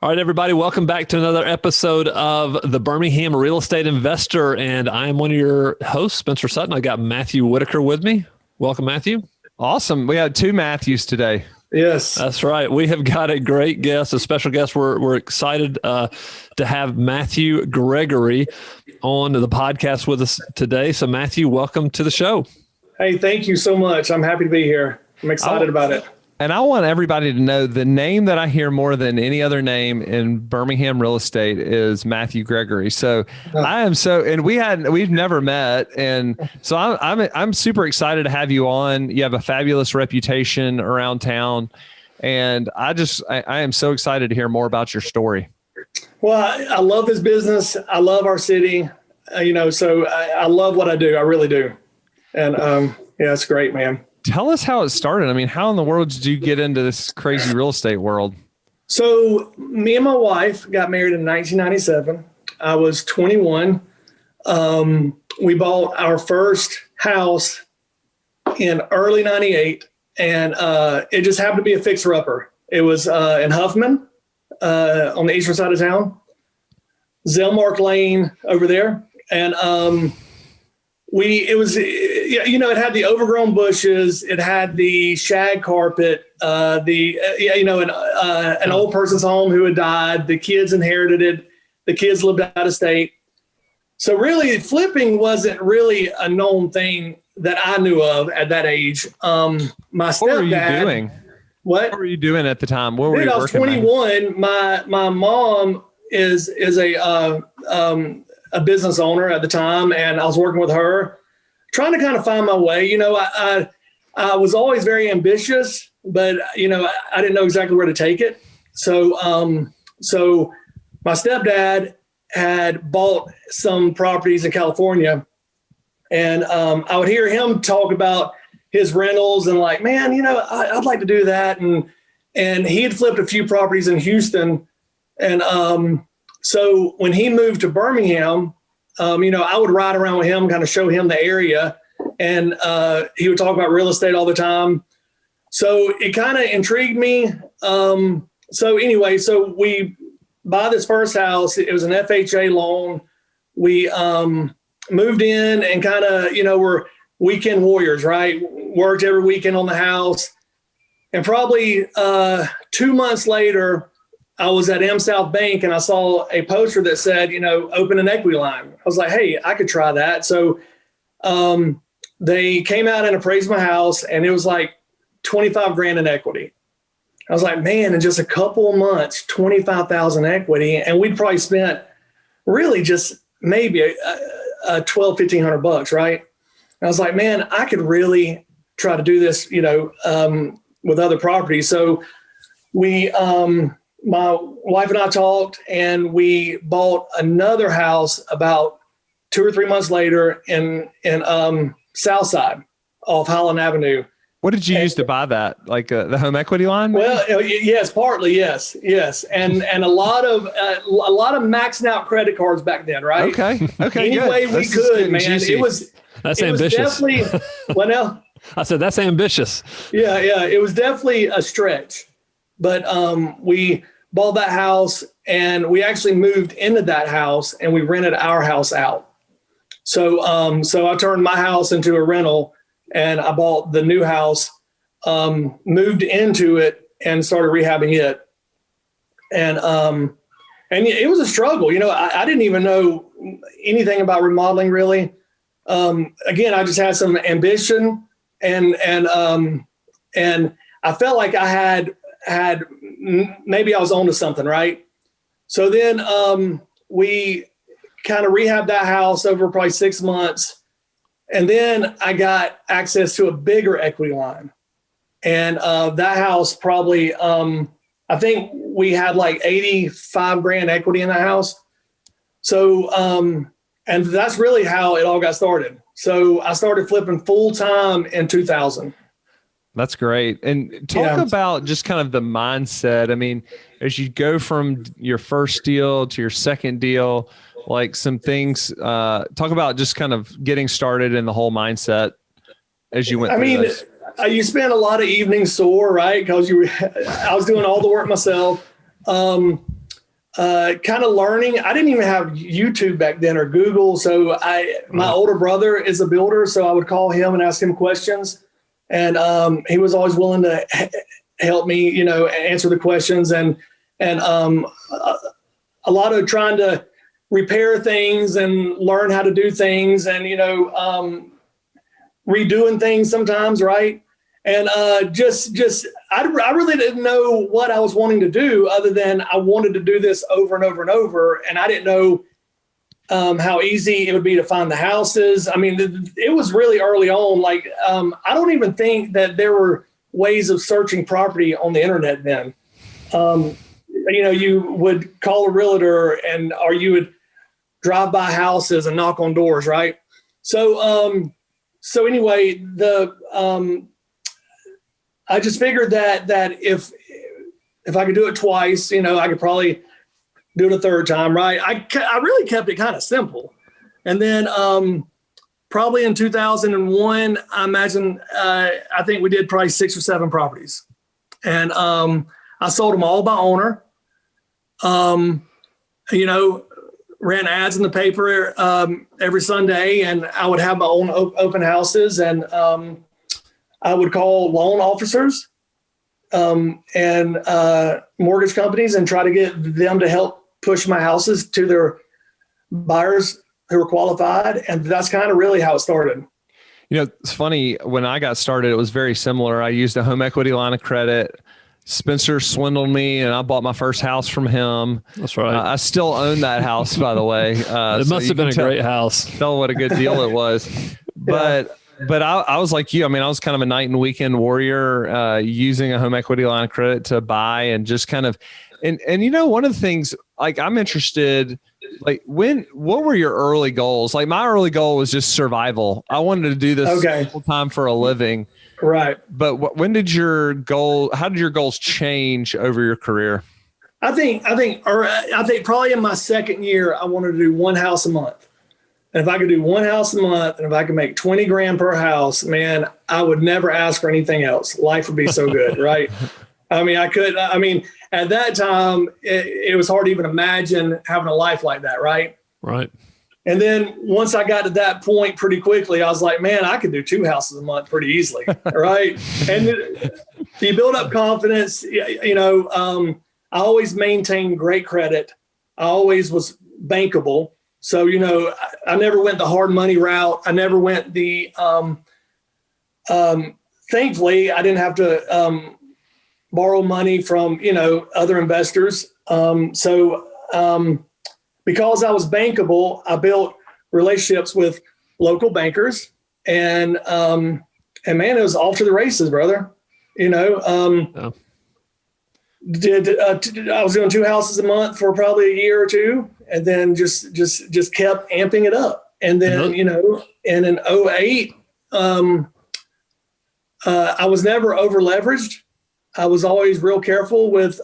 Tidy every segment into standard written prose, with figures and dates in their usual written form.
All right, everybody, welcome back to another episode of the Birmingham Real Estate Investor. And I am one of your hosts, Spencer Sutton. I got Matthew Whitaker with me. Welcome, Matthew. Awesome. We had two Matthews today. Yes. That's right. We have got a great guest, a special guest. We're excited to have Matthew Gregory on the podcast with us today. So Matthew, welcome to the show. Hey, thank you so much. I'm happy to be here. I'm excited about it. And I want everybody to know the name that I hear more than any other name in Birmingham real estate is Matthew Gregory. So and we've never met. And so I'm super excited to have you on. You have a fabulous reputation around town. And I am so excited to hear more about your story. Well, I love this business. I love our city, so I love what I do. I really do. And yeah, it's great, man. Tell us how it started. I mean, how in the world did you get into this crazy real estate world? So me and my wife got married in 1997. I was 21. We bought our first house in early 98, and it just happened to be a fixer-upper. It was in Huffman on the eastern side of town, Zellmark Lane over there. And it had the overgrown bushes. It had the shag carpet, an old person's home who had died. The kids inherited it. The kids lived out of state. So really flipping wasn't really a known thing that I knew of at that age. My stepdad. What were you doing? What were you doing at the time? Where were you working? I was 21. My mom is a business owner at the time, and I was working with her, trying to kind of find my way. I was always very ambitious, but I didn't know exactly where to take it. So my stepdad had bought some properties in California, and I would hear him talk about his rentals and like, man, I'd like to do that. And he had flipped a few properties in Houston. And so when he moved to Birmingham, I would ride around with him, kind of show him the area, and he would talk about real estate all the time. So it kind of intrigued me. So we buy this first house. It was an FHA loan. We moved in and kind of, we're weekend warriors, right? Worked every weekend on the house. And probably 2 months later, I was at M South Bank and I saw a poster that said, open an equity line. I was like, hey, I could try that. So they came out and appraised my house, and it was like 25 grand in equity. I was like, man, in just a couple of months, 25,000 equity. And we'd probably spent really just maybe a $1,200-1,500, right? And I was like, man, I could really try to do this, with other properties. So my wife and I talked, and we bought another house about 2 or 3 months later in Southside off Highland Avenue. What did you use to buy that? Like the home equity line? Well, yes, partly, yes, and a lot of maxing out credit cards back then, right? Okay, Any way we could, man. That's ambitious. Definitely, what now? I said that's ambitious. Yeah, it was definitely a stretch, but we bought that house, and we actually moved into that house, and we rented our house out. So I turned my house into a rental, and I bought the new house, moved into it, and started rehabbing it. And it was a struggle. I didn't even know anything about remodeling really. Again, I just had some ambition, and I felt like I had maybe I was onto something, right? So then we kind of rehabbed that house over probably 6 months. And then I got access to a bigger equity line. And that house probably, I think we had like 85 grand equity in the house. So, and that's really how it all got started. So I started flipping full time in 2000. That's great. And talk about just kind of the mindset. I mean, as you go from your first deal to your second deal, like some things, talk about just kind of getting started in the whole mindset as you went through this. You spent a lot of evenings sore, right? Because I was doing all the work myself. kind of learning. I didn't even have YouTube back then or Google. So my older brother is a builder, so I would call him and ask him questions. And he was always willing to help me, you know, answer the questions and a lot of trying to repair things and learn how to do things and, you know, redoing things sometimes. Right. And I really didn't know what I was wanting to do other than I wanted to do this over and over and over. And I didn't know how easy it would be to find the houses. I mean, it was really early on. Like, I don't even think that there were ways of searching property on the internet then. You know, you would call a realtor or you would drive by houses and knock on doors. Right. So anyway, I just figured that if I could do it twice, you know, I could probably do it a third time, right? I really kept it kind of simple. And then probably in 2001, I imagine, I think we did probably 6 or 7 properties. And I sold them all by owner. You know, ran ads in the paper every Sunday, and I would have my own open houses, and I would call loan officers and mortgage companies and try to get them to help push my houses to their buyers who were qualified. And that's kind of really how it started. You know, it's funny, when I got started, it was very similar. I used a home equity line of credit. Spencer swindled me and I bought my first house from him. That's right. I still own that house, by the way. It must have been a great house. Tell what a good deal it was. But I was like you. I mean, I was kind of a night and weekend warrior, using a home equity line of credit to buy and just kind of, and you know, one of the things, like, I'm interested, like, what were your early goals? Like, my early goal was just survival. I wanted to do this full time for a living. Right. But how did your goals change over your career? I think probably in my second year, I wanted to do one house a month. And if I could do one house a month and if I could make 20 grand per house, man, I would never ask for anything else. Life would be so good. Right. I mean, at that time, it was hard to even imagine having a life like that. Right. Right. And then once I got to that point pretty quickly, I was like, man, I could do 2 houses a month pretty easily. Right. And you build up confidence. You know, I always maintained great credit. I always was bankable. So, you know, I never went the hard money route. I never went the, thankfully, I didn't have to borrow money from, you know, other investors. Because I was bankable, I built relationships with local bankers, and man, it was off to the races, brother. You know, I was doing 2 houses a month for probably a year or 2, and then just kept amping it up. And then, you know, and in 2008, I was never over leveraged. I was always real careful with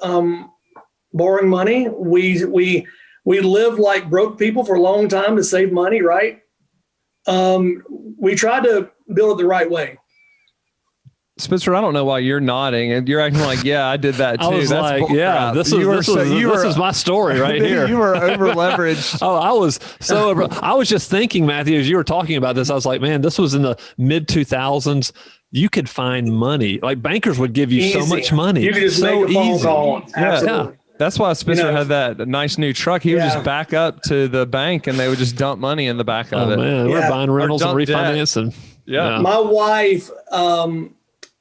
borrowing money. We lived like broke people for a long time to save money, right? We tried to build it the right way. Spencer, I don't know why you're nodding and you're acting like, yeah, I did that too. I was That's like, yeah, this is my story right here. You were over leveraged. I was just thinking, Matthew, as you were talking about this, I was like, man, this was in the mid 2000s. You could find money. Like, bankers would give you so much money. You could just make a phone call. Absolutely. Yeah. That's why Spencer had that nice new truck. He would just back up to the bank and they would just dump money in the back of it. Man, we're buying rentals and refinancing. My wife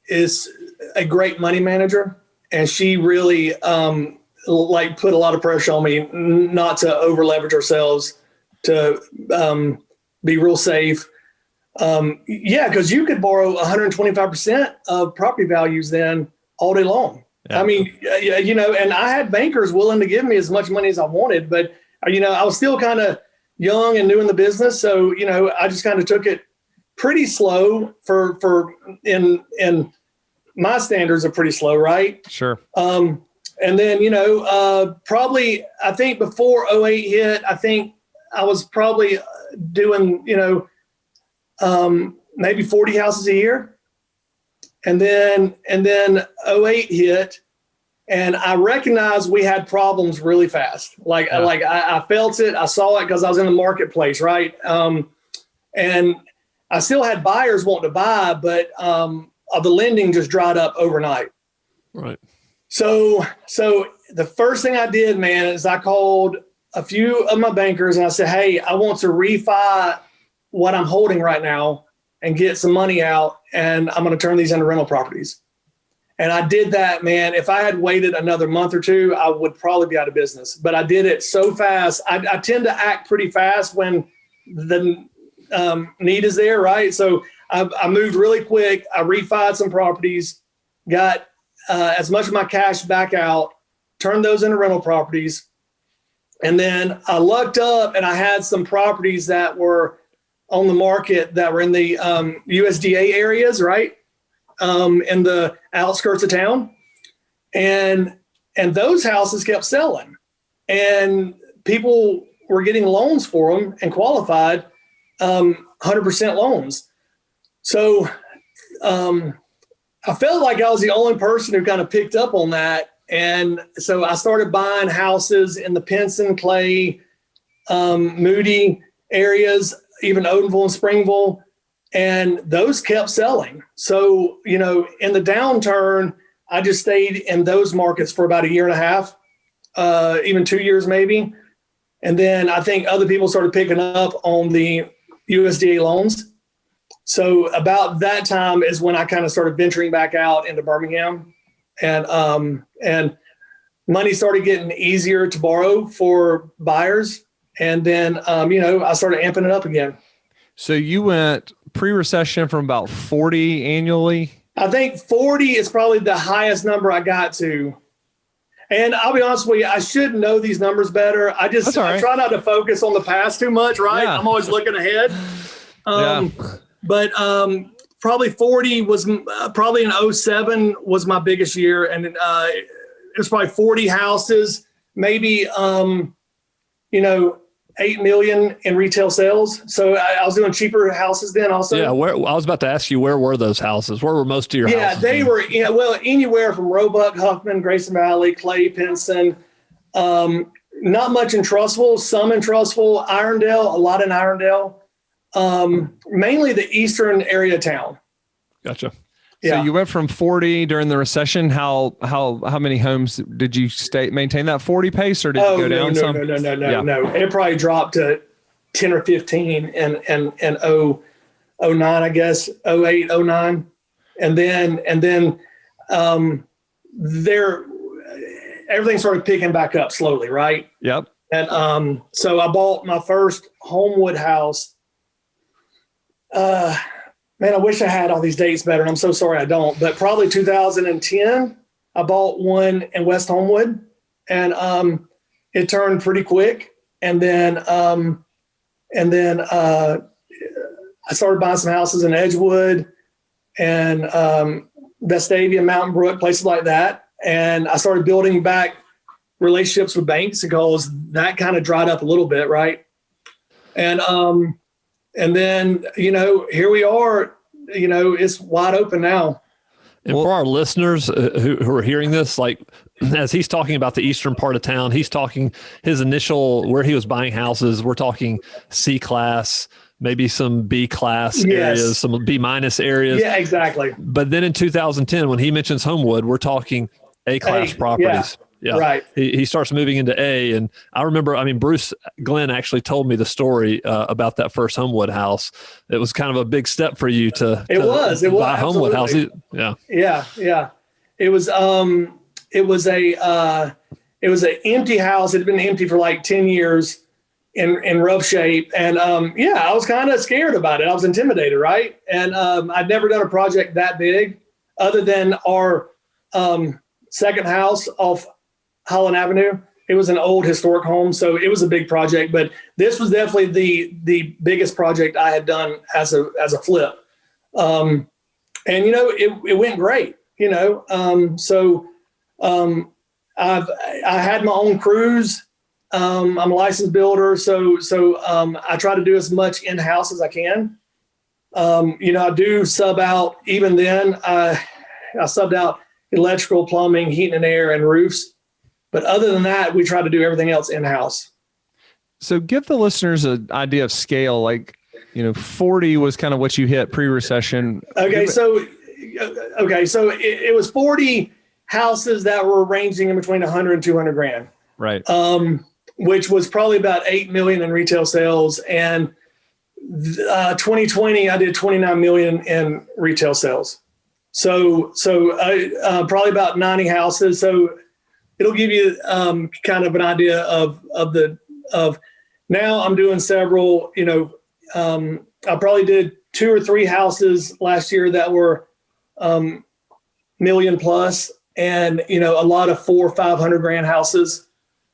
is a great money manager, and she really put a lot of pressure on me not to over leverage ourselves, to be real safe. Because you could borrow 125% of property values then all day long. Yeah. I mean, you know, and I had bankers willing to give me as much money as I wanted, but, you know, I was still kind of young and new in the business. So, you know, I just kind of took it pretty slow in my standards are pretty slow, right? Sure. And then, you know, probably, I think before 2008 hit, I think I was probably doing, you know, maybe 40 houses a year. And then 2008 hit, And I recognized we had problems really fast. I felt it. I saw it because I was in the marketplace, right? And I still had buyers wanting to buy, but the lending just dried up overnight. Right. So the first thing I did, man, is I called a few of my bankers and I said, hey, I want to refi what I'm holding right now and get some money out, and I'm going to turn these into rental properties. And I did that, man. If I had waited another month or two, I would probably be out of business. But I did it so fast. I tend to act pretty fast when the need is there, right? So I moved really quick. I refied some properties, got as much of my cash back out, turned those into rental properties. And then I lucked up and I had some properties that were on the market that were in the USDA areas, right? In the outskirts of town. And those houses kept selling. And people were getting loans for them and qualified 100% loans. So I felt like I was the only person who kind of picked up on that. And so I started buying houses in the Pinson, Clay, Moody areas, even Odenville and Springville, and those kept selling. So, in the downturn, I just stayed in those markets for about a year and a half, even 2 years maybe. And then I think other people started picking up on the USDA loans. So about that time is when I kind of started venturing back out into Birmingham, and money started getting easier to borrow for buyers. And then, I started amping it up again. So you went pre-recession from about 40 annually? I think 40 is probably the highest number I got to. And I'll be honest with you, I should know these numbers better. I try not to focus on the past too much, right? Yeah. I'm always looking ahead. But probably 40 was probably in 07 was my biggest year. And it was probably 40 houses, maybe, 8 million in retail sales. So I was doing cheaper houses then also. Yeah. I was about to ask you, where were those houses? Where were most of your houses? Yeah, they were, anywhere from Roebuck, Huffman, Grayson Valley, Clay, Pinson, not much in Trussville, some in Trussville, Irondale, a lot in Irondale, mainly the eastern area of town. Gotcha. Yeah. So you went from 40 during the recession. How many homes did you maintain that 40 pace, or did you go down some? No. It probably dropped to 10 or 15 in 09, I guess, 08, 09. And then everything started picking back up slowly, right? Yep. And so I bought my first Homewood house. Man, I wish I had all these dates better, and I'm so sorry I don't. But probably 2010, I bought one in West Homewood, and it turned pretty quick. And then I started buying some houses in Edgewood and Vestavia, Mountain Brook, places like that. And I started building back relationships with banks because that kind of dried up a little bit, right? And then, here we are, it's wide open now. And for our listeners who are hearing this, like as he's talking about the eastern part of town, he's talking his initial, where he was buying houses. We're talking C class, maybe some B class areas, some B minus areas. Yeah, exactly. But then in 2010, when he mentions Homewood, we're talking A class properties. Yeah. Right. He starts moving into A. And I remember, Bruce Glenn actually told me the story about that first Homewood house. It was kind of a big step for you to buy a Homewood house. Yeah. Yeah. It was an empty house. It had been empty for like 10 years in rough shape. And I was kind of scared about it. I was intimidated. Right. And I'd never done a project that big other than our second house off Holland Avenue. It was an old historic home, so it was a big project. But this was definitely the biggest project I had done as a flip, and it went great. I had my own crews. I'm a licensed builder, so I try to do as much in house as I can. I do sub out. Even then, I subbed out electrical, plumbing, heating and air, and roofs. But other than that, we try to do everything else in-house. So give the listeners an idea of scale. Like, 40 was kind of what you hit pre-recession. Okay. So it was 40 houses that were ranging in between 100 and 200 grand. Right. Which was probably about 8 million in retail sales. And 2020, I did 29 million in retail sales. So probably about 90 houses. So it'll give you kind of an idea of now I'm doing several, I probably did 2 or 3 houses last year that were million plus, and a lot of 400 or 500 grand houses.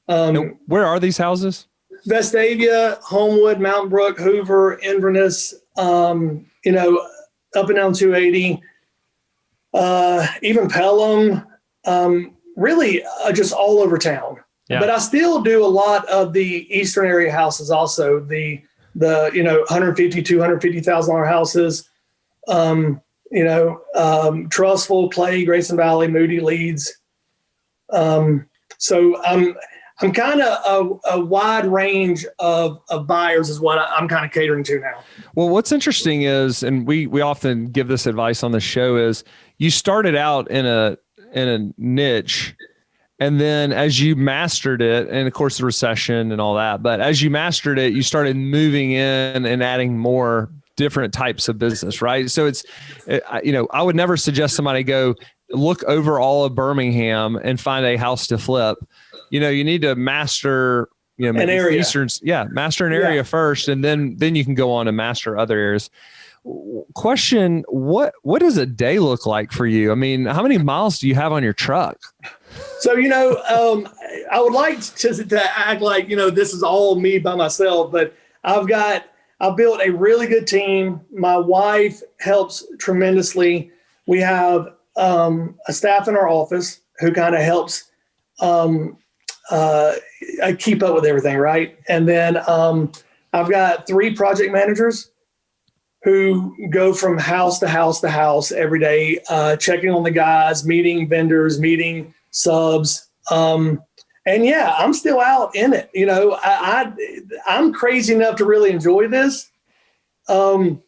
Where are these houses? Vestavia, Homewood, Mountain Brook, Hoover, Evernest, up and down 280, even Pelham, really just all over town. Yeah. But I still do a lot of the eastern area houses also, the $150,000, $250,000 houses, Trustful, Clay, Grayson Valley, Moody, Leeds. So I'm kind of a wide range of buyers is what I'm kind of catering to now. Well, what's interesting is, and we often give this advice on the show, is you started out in a niche, and then as you mastered it, and of course the recession and all that, but as you mastered it, you started moving in and adding more different types of business, right? So I would never suggest somebody go look over all of Birmingham and find a house to flip. You need to master, an area. Master an area first, and then you can go on and master other areas. Question: What does a day look like for you? I mean, how many miles do you have on your truck? So I would like to act like this is all me by myself, but I've built a really good team. My wife helps tremendously. We have a staff in our office who kind of helps keep up with everything, right? And then I've got 3 project managers who go from house to house to house every day, checking on the guys, meeting vendors, meeting subs. And yeah, I'm still out in it. I'm crazy enough to really enjoy this. I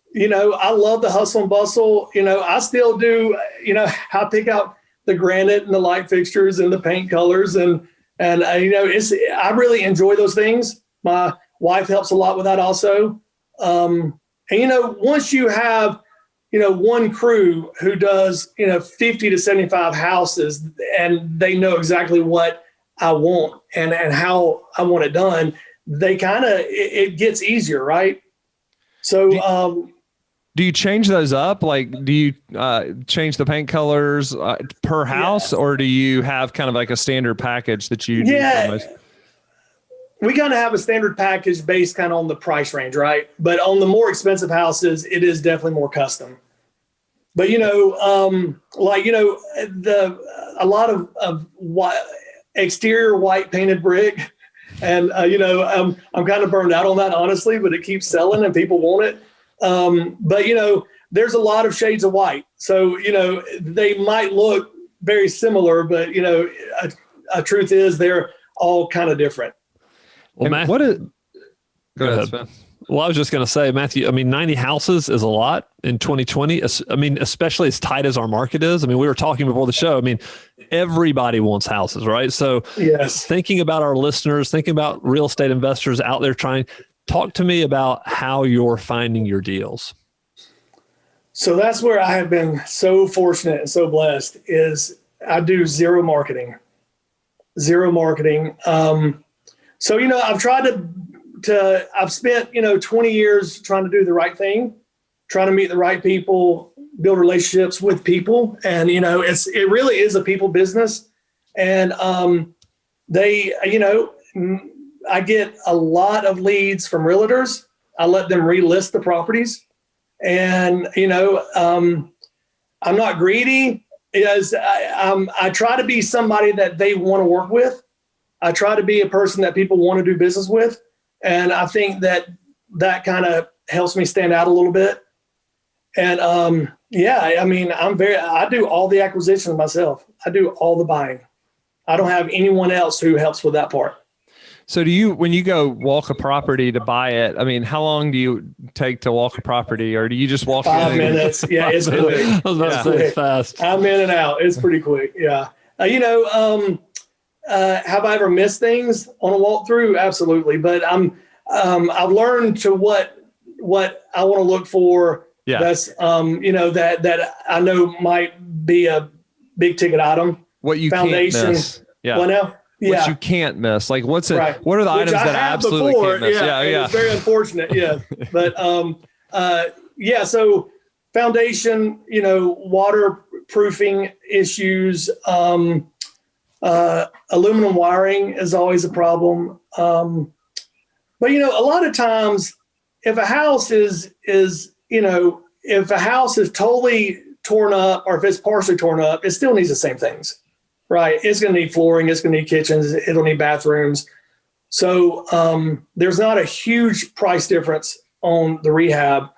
love the hustle and bustle. I still do, I pick out the granite and the light fixtures and the paint colors. And I really enjoy those things. My wife helps a lot with that also. Once you have, one crew who does, 50 to 75 houses, and they know exactly what I want and how I want it done, they it gets easier, right? So, do you change those up? Like, do you change the paint colors per house, or do you have kind of like a standard package that you do? Yeah. We kind of have a standard package based kind of on the price range, right? But on the more expensive houses, it is definitely more custom. But a lot of exterior white painted brick, and I'm kind of burned out on that, honestly. But it keeps selling and people want it. But there's a lot of shades of white, so they might look very similar, but a truth is they're all kind of different. Well, Matthew, go ahead. Well, I was just going to say, Matthew, 90 houses is a lot in 2020. Especially as tight as our market is. We were talking before the show. Everybody wants houses, right? So yes, thinking about our listeners, thinking about real estate investors out there talk to me about how you're finding your deals. So that's where I have been so fortunate and so blessed is I do zero marketing. So, I've tried I've spent, 20 years trying to do the right thing, trying to meet the right people, build relationships with people. And, it really is a people business. And I get a lot of leads from realtors. I let them relist the properties. And, I'm not greedy. I try to be somebody that they want to work with. I try to be a person that people want to do business with. And I think that kind of helps me stand out a little bit. Yeah, I mean, I do all the acquisitions myself. I do all the buying. I don't have anyone else who helps with that part. So when you go walk a property to buy it, I mean, how long do you take to walk a propery, or do you just walk 5 minutes? Yeah, it's quick. I was about to say it's fast. I'm in and out. It's pretty quick. Yeah. Have I ever missed things on a walkthrough? Absolutely. But I've learned to what I want to look for. Yeah. That's that I know might be a big ticket item. What you foundation. Can't miss. Yeah. What now? Yeah. What you can't miss. Like what are the Which items that I absolutely can't miss? Yeah. It's very unfortunate. Yeah. But so foundation, waterproofing issues, aluminum wiring is always a problem. But a lot of times if a house is totally torn up, or if it's partially torn up, it still needs the same things, right? It's going to need flooring. It's going to need kitchens. It'll need bathrooms. So there's not a huge price difference on the rehab.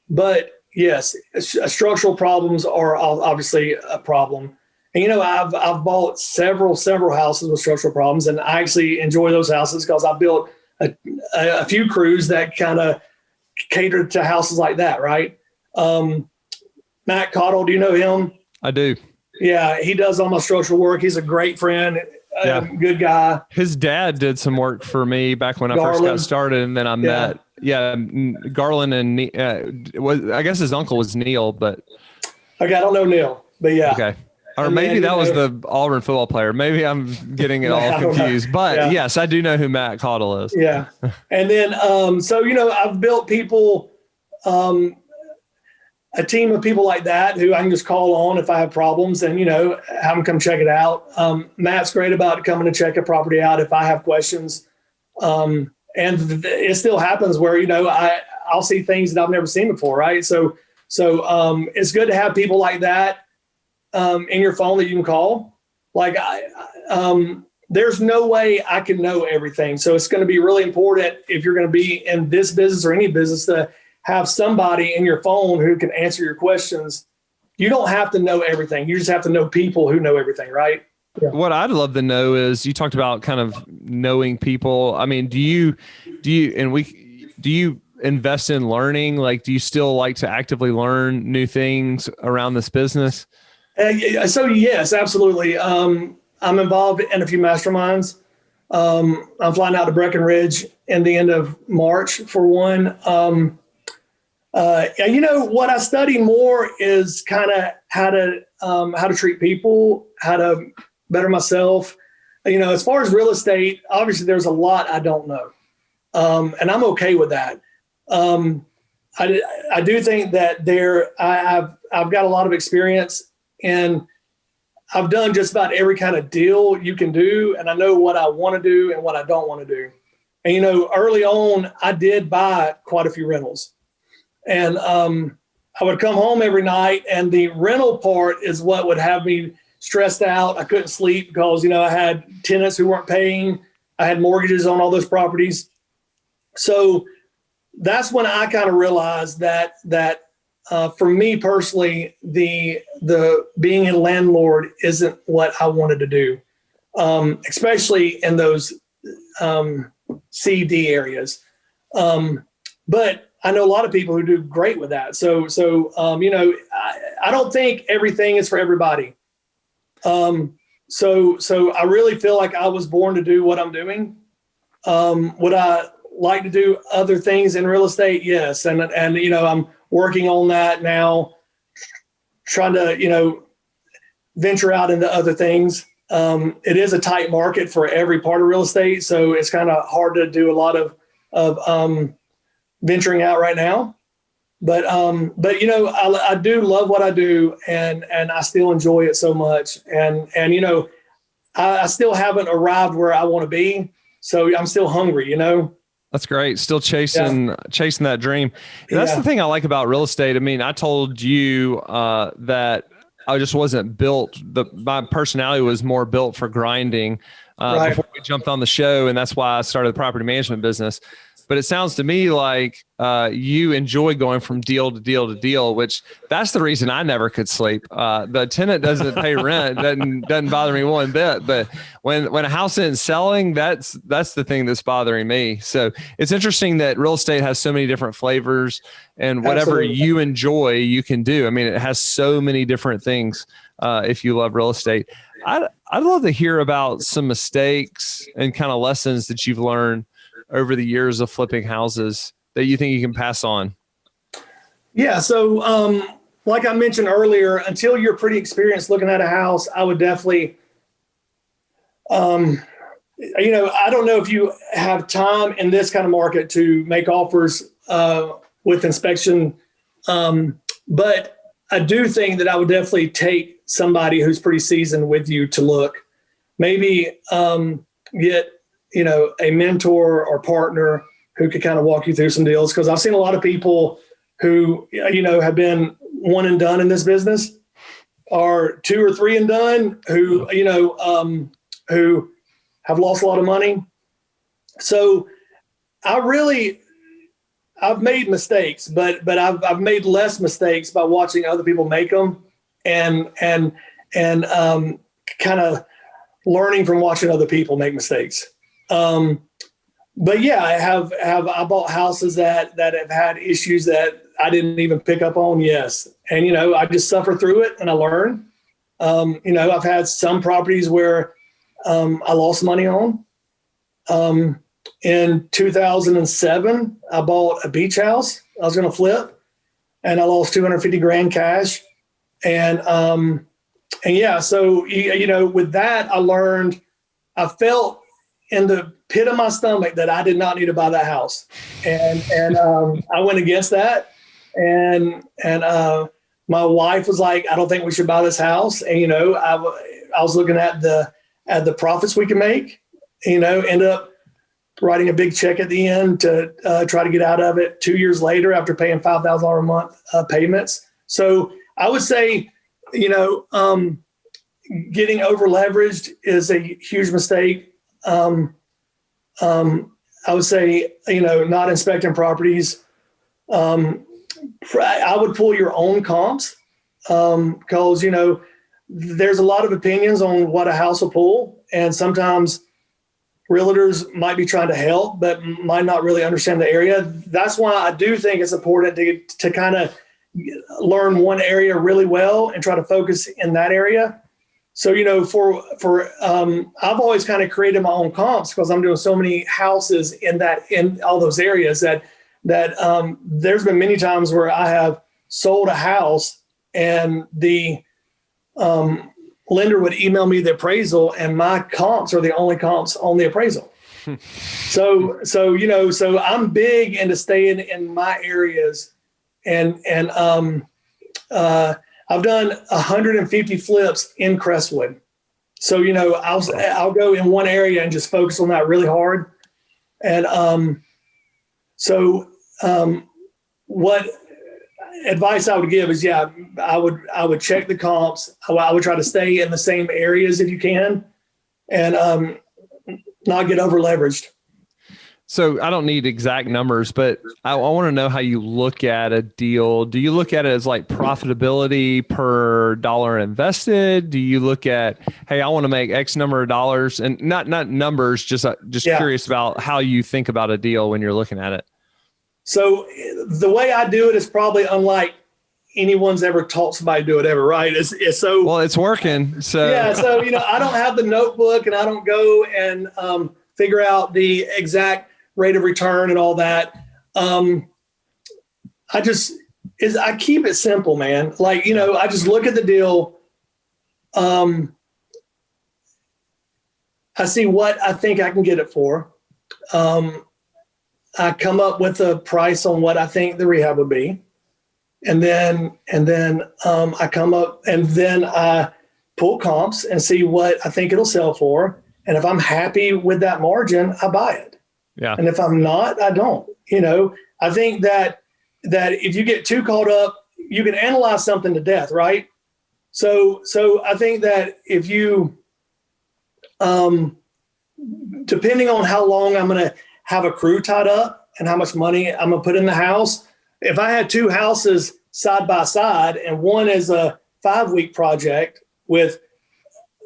But yes, structural problems are obviously a problem. And, I've bought several houses with structural problems, and I actually enjoy those houses because I built a few crews that kind of cater to houses like that, right? Matt Cottle, do you know him? I do. Yeah, he does all my structural work. He's a great friend, good guy. His dad did some work for me back when I first got started, and then I met Garland and I guess his uncle was Neil, but okay, I don't know Neil, but yeah. Okay. Or maybe that was the Auburn football player. Maybe I'm getting it all confused. But yes, I do know who Matt Cottle is. Yeah. And then, I've built people, a team of people like that who I can just call on if I have problems and, have them come check it out. Matt's great about coming to check a property out if I have questions. And it still happens where, I'll see things that I've never seen before. Right. So it's good to have people like that in your phone that you can call. Like there's no way I can know everything. So it's going to be really important if you're going to be in this business or any business to have somebody in your phone who can answer your questions. You don't have to know everything. You just have to know people who know everything, right? Yeah. What I'd love to know is you talked about kind of knowing people. I mean, do you invest in learning? Like, do you still like to actively learn new things around this business? So yes, absolutely. I'm involved in a few masterminds. I'm flying out to Breckenridge in the end of March for one. What I study more is kind of how to treat people, how to better myself. As far as real estate, obviously there's a lot I don't know. And I'm okay with that. I do think that I've got a lot of experience, and I've done just about every kind of deal you can do. And I know what I want to do and what I don't want to do. And, early on, I did buy quite a few rentals. And I would come home every night, and the rental part is what would have me stressed out. I couldn't sleep because, I had tenants who weren't paying. I had mortgages on all those properties. So that's when I kind of realized that for me personally, the being a landlord isn't what I wanted to do, especially in those C/D areas. But I know a lot of people who do great with that. So I don't think everything is for everybody. So I really feel like I was born to do what I'm doing. Would I like to do other things in real estate? Yes. And I'm working on that now, trying to, venture out into other things. It is a tight market for every part of real estate. So it's kind of hard to do a lot of venturing out right now. But I do love what I do, and I still enjoy it so much. And I still haven't arrived where I want to be. So I'm still hungry, That's great. Still chasing that dream. That's the thing I like about real estate. I mean, I told you that I just wasn't built. My personality was more built for grinding before we jumped on the show. And that's why I started the property management business. But it sounds to me like you enjoy going from deal to deal to deal, which that's the reason I never could sleep. The tenant doesn't pay rent, doesn't bother me one bit. But when a house isn't selling, that's the thing that's bothering me. So it's interesting that real estate has so many different flavors, and whatever Absolutely. you enjoy, you can do. I mean, it has so many different things. If you love real estate, I'd love to hear about some mistakes and kind of lessons that you've learned over the years of flipping houses that you think you can pass on. Yeah. So, like I mentioned earlier, until you're pretty experienced looking at a house, I would definitely, I don't know if you have time in this kind of market to make offers with inspection, but I do think that I would definitely take somebody who's pretty seasoned with you to look. Maybe get a mentor or partner who could kind of walk you through some deals. Because I've seen a lot of people who, have been one and done in this business, or two or three and done, who have lost a lot of money. So I've made mistakes, but I've made less mistakes by watching other people make them and kind of learning from watching other people make mistakes. But yeah, I bought houses that have had issues that I didn't even pick up on. Yes. And, I just suffer through it and I learn. I've had some properties where I lost money on. In 2007, I bought a beach house I was going to flip, and I lost $250,000 cash. And yeah, so, with that, I felt in the pit of my stomach that I did not need to buy that house. And I went against that. And my wife was like, I don't think we should buy this house. And, I was looking at the profits we can make, ended up writing a big check at the end to try to get out of it 2 years later after paying $5,000 a month payments. So I would say, getting over leveraged is a huge mistake. I would say, not inspecting properties. I would pull your own comps because, there's a lot of opinions on what a house will pull. And sometimes realtors might be trying to help, but might not really understand the area. That's why I do think it's important to kind of learn one area really well and try to focus in that area. So, I've always kind of created my own comps because I'm doing so many houses in all those areas that there's been many times where I have sold a house and the lender would email me the appraisal and my comps are the only comps on the appraisal. So I'm big into staying in my areas and I've done 150 flips in Crestwood. So, I'll go in one area and just focus on that really hard. And what advice I would give is, I would check the comps. I would try to stay in the same areas if you can and not get over leveraged. So I don't need exact numbers, but I want to know how you look at a deal. Do you look at it as like profitability per dollar invested? Do you look at, hey, I want to make X number of dollars, and not numbers, just curious about how you think about a deal when you're looking at it. So the way I do it is probably unlike anyone's ever taught somebody to do it ever, right? Well, it's working. So yeah. So, I don't have the notebook and I don't go and figure out the exact rate of return and all that. I keep it simple, man. Like, I just look at the deal. I see what I think I can get it for. I come up with a price on what I think the rehab would be. And then I come up and then I pull comps and see what I think it'll sell for. And if I'm happy with that margin, I buy it. Yeah. And if I'm not, I don't. I think that if you get too caught up, you can analyze something to death, right? So I think that if you, depending on how long I'm going to have a crew tied up, and how much money I'm going to put in the house. If I had two houses side by side and one is a 5-week project with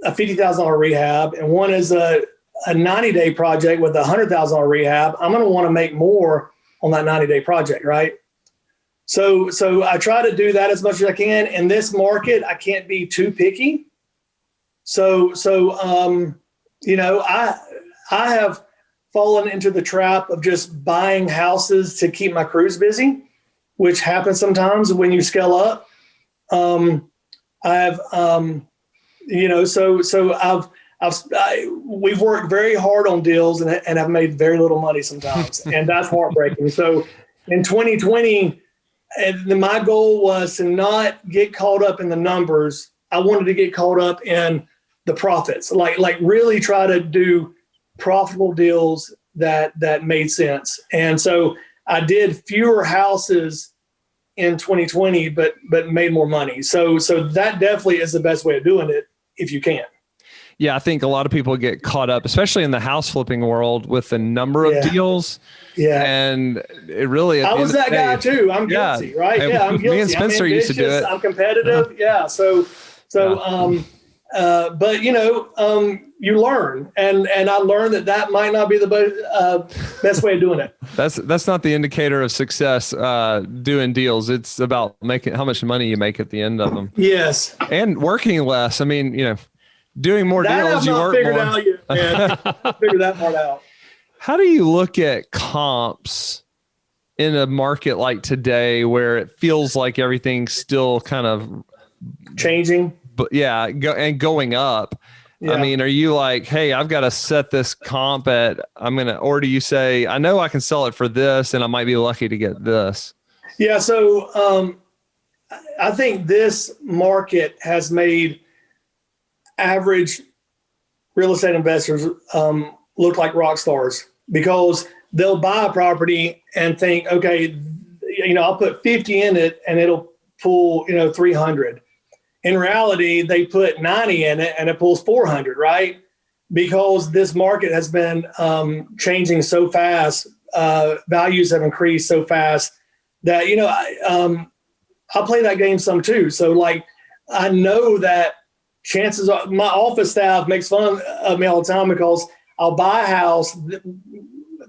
a $50,000 rehab and one is a 90-day project with a $100,000 rehab, I'm going to want to make more on that 90-day project, right? So I try to do that as much as I can. In this market, I can't be too picky. So you know, I have fallen into the trap of just buying houses to keep my crews busy, which happens sometimes when you scale up. We've worked very hard on deals and have made very little money sometimes, and that's heartbreaking. So in 2020, my goal was to not get caught up in the numbers. I wanted to get caught up in the profits, like really try to do profitable deals that made sense. And so I did fewer houses in 2020, but made more money. So that definitely is the best way of doing it if you can. Yeah, I think a lot of people get caught up, especially in the house flipping world, with the number of deals. Yeah. And it really, I was that guy too. I'm guilty, right? Yeah, I'm guilty. Me and Spencer used to do it. I'm competitive. Yeah. But you know, you learn, and I learned that might not be the best way of doing it. That's not the indicator of success. Doing deals, it's about making how much money you make at the end of them. Yes, and working less. I mean, you know, doing more deals, you work more. Out yet, man. Figure that part out. How do you look at comps in a market like today, where it feels like everything's still kind of changing? But yeah, going up. Yeah. I mean, are you like, hey, I've got to set this comp at, or do you say, I know I can sell it for this and I might be lucky to get this? Yeah. So I think this market has made average real estate investors look like rock stars, because they'll buy a property and think, okay, you know, I'll put 50 in it and it'll pull, 300. In reality, they put 90 in it and it pulls 400, right? Because this market has been changing so fast, values have increased so fast that, I play that game some too. So like, I know that chances are, my office staff makes fun of me all the time because I'll buy a house,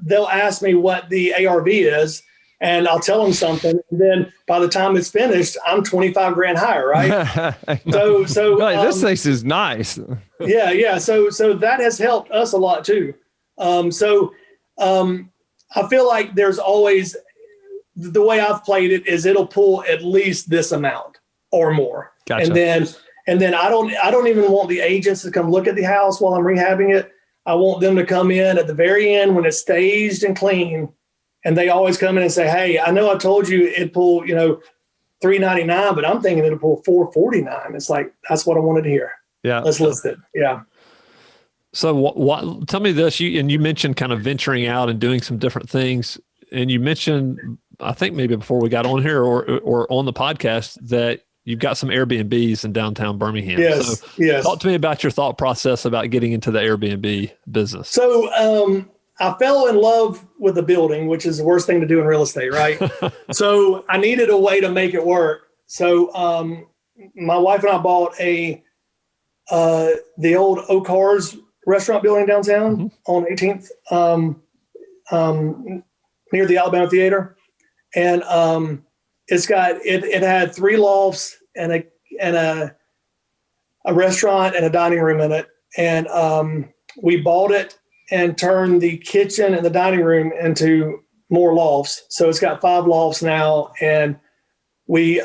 they'll ask me what the ARV is, and I'll tell them something, and then by the time it's finished, I'm 25 grand higher, right? so like, this place is nice. Yeah. So that has helped us a lot too. I feel like there's always, the way I've played it is it'll pull at least this amount or more. Gotcha. And then I don't even want the agents to come look at the house while I'm rehabbing it. I want them to come in at the very end when it's staged and clean. And they always come in and say, hey, I know I told you it'd pull, $399, but I'm thinking it'll pull $449. It's like, that's what I wanted to hear. Yeah. Let's list it. Yeah. So what tell me this, you mentioned kind of venturing out and doing some different things. And you mentioned, I think maybe before we got on here or on the podcast, that you've got some Airbnbs in downtown Birmingham. Yes. Yes. Talk to me about your thought process about getting into the Airbnb business. So, I fell in love with the building, which is the worst thing to do in real estate, right? So I needed a way to make it work. So my wife and I bought the old O'Carr's restaurant building downtown on 18th, near the Alabama Theater, and it had 3 lofts and a restaurant and a dining room in it, and we bought it and turned the kitchen and the dining room into more lofts. So it's got 5 lofts now. And we,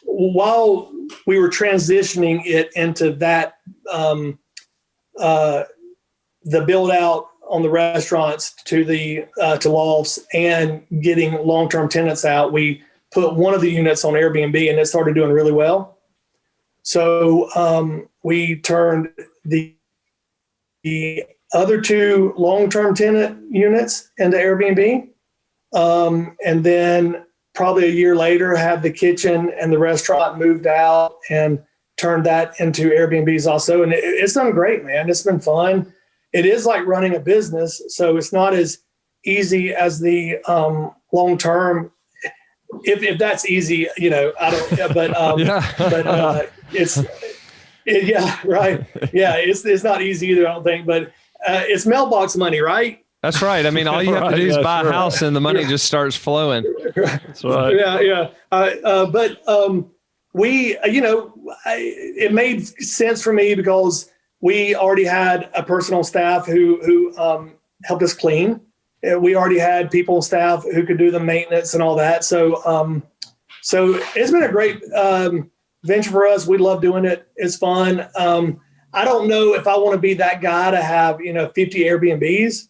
while we were transitioning it into that, the build out on the restaurants to to lofts and getting long-term tenants out, we put one of the units on Airbnb and it started doing really well. So we turned the other 2 long-term tenant units into Airbnb. And then probably a year later, had the kitchen and the restaurant moved out and turned that into Airbnbs also. And it's done great, man. It's been fun. It is like running a business. So it's not as easy as the long term. If that's easy, you know, I don't. But yeah, right. Yeah, it's not easy either. I don't think, but it's mailbox money, right? That's right. I mean, all you have to do is buy a house, and the money just starts flowing. That's right. Yeah. We, you know, it made sense for me because we already had a personal staff who helped us clean. We already had people on staff who could do the maintenance and all that. So it's been a great venture for us. We love doing it. It's fun. I don't know if I want to be that guy to have, you know, 50 Airbnbs.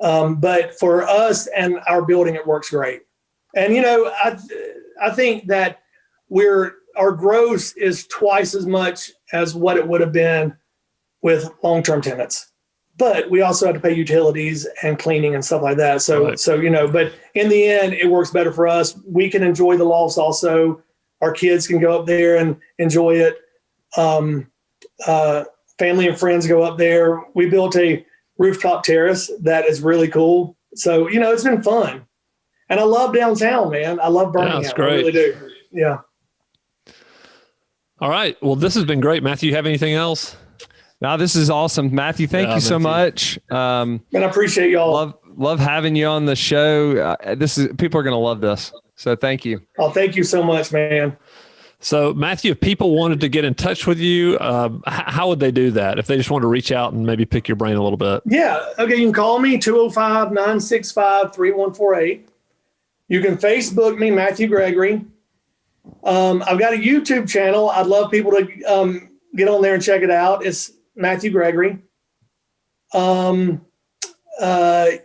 But for us and our building, it works great. And, you know, I think that our gross is twice as much as what it would have been with long-term tenants. But we also have to pay utilities and cleaning and stuff like that. So, you know, but in the end, it works better for us. We can enjoy the loft also. Our kids can go up there and enjoy it. Family and friends go up there. We built a rooftop terrace that is really cool. So, you know, it's been fun. And I love downtown, man. I love Birmingham. Yeah, it's great. I really do. Yeah. All right. Well, this has been great. Matthew, you have anything else? No, this is awesome. Matthew, thank you so much. And I appreciate y'all. Love having you on the show. People are going to love this. So thank you. Oh, thank you so much, man. So Matthew, if people wanted to get in touch with you, how would they do that? If they just want to reach out and maybe pick your brain a little bit? Yeah. Okay. You can call me 205-965-3148. You can Facebook me, Matthew Gregory. I've got a YouTube channel. I'd love people to get on there and check it out. It's Matthew Gregory. Yeah. I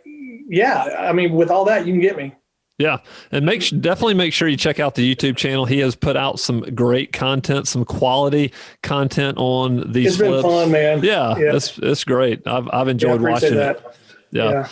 mean, with all that, you can get me. Yeah. And definitely make sure you check out the YouTube channel. He has put out some great content, some quality content on these flips. It's been fun, man. Yeah. It's great. I've enjoyed watching it. Yeah.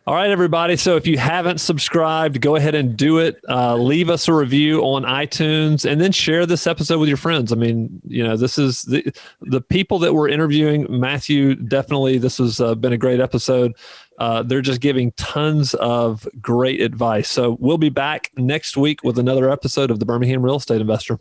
All right, everybody. So if you haven't subscribed, go ahead and do it. Leave us a review on iTunes and then share this episode with your friends. I mean, you know, this is the people that we're interviewing. Matthew, definitely, this has been a great episode. They're just giving tons of great advice. So we'll be back next week with another episode of the Birmingham Real Estate Investor.